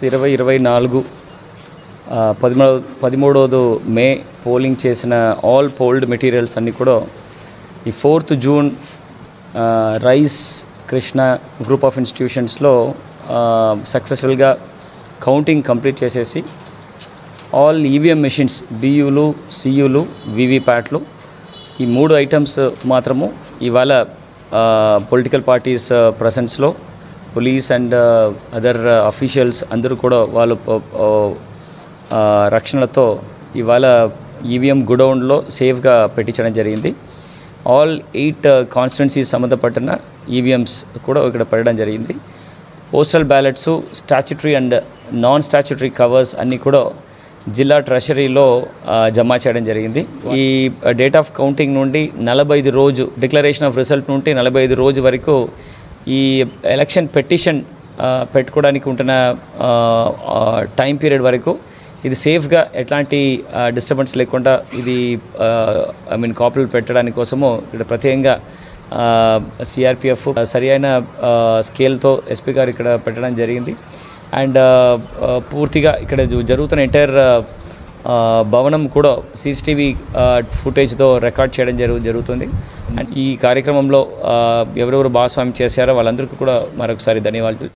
2024 13వ May polling చేసిన all polled materials అన్నీ కూడా ఈ 4th June Rise Krishna group of ఇన్స్టిట్యూషన్స్లో సక్సెస్ఫుల్గా కౌంటింగ్ కంప్లీట్ చేసేసి ఆల్ ఈవీఎం మెషిన్స్ బియూలు సియూలు వీవీప్యాట్లు ఈ 3 ఐటమ్స్ మాత్రము ఇవాళ పొలిటికల్ పార్టీస్ ప్రెసెన్స్లో పోలీస్ అండ్ అదర్ అఫీషియల్స్ అందరూ కూడా వాళ్ళు రక్షణలతో ఇవాళ ఈవీఎం గుడౌన్లో సేఫ్గా పెట్టించడం జరిగింది. ఆల్ 8 కాన్స్టిట్యున్సీస్ సంబంధపడిన ఈవీఎంస్ కూడా ఇక్కడ పెట్టడం జరిగింది. Postal ballots statutory and non statutory covers అన్నీ కూడా జిల్లా ట్రెషరీలో జమ చేయడం జరిగింది. ఈ డేట్ ఆఫ్ కౌంటింగ్ నుండి 45 రోజు డిక్లరేషన్ ఆఫ్ రిజల్ట్ నుండి 45 రోజు వరకు ఈ ఎలక్షన్ పెటిషన్ పెట్టుకోవడానికి ఉంటున్న టైం పీరియడ్ వరకు ఇది సేఫ్గా ఎట్లాంటి డిస్టర్బెన్స్ లేకుండా ఇది కాపీలు పెట్టడానికి కోసము ఇక్కడ ప్రత్యేకంగా సిఆర్పిఎఫ్ సరి అయిన స్కేల్తో ఎస్పీ గారు ఇక్కడ పెట్టడం జరిగింది. అండ్ పూర్తిగా ఇక్కడ జరుగుతున్న ఎంటైర్ భవనం కూడా సీసీటీవీ ఫుటేజ్తో రికార్డ్ చేయడం జరుగుతుంది. అండ్ ఈ కార్యక్రమంలో ఎవరెవరు భాగస్వామ్యం చేశారో వాళ్ళందరికీ కూడా మరొకసారి ధన్యవాదాలు.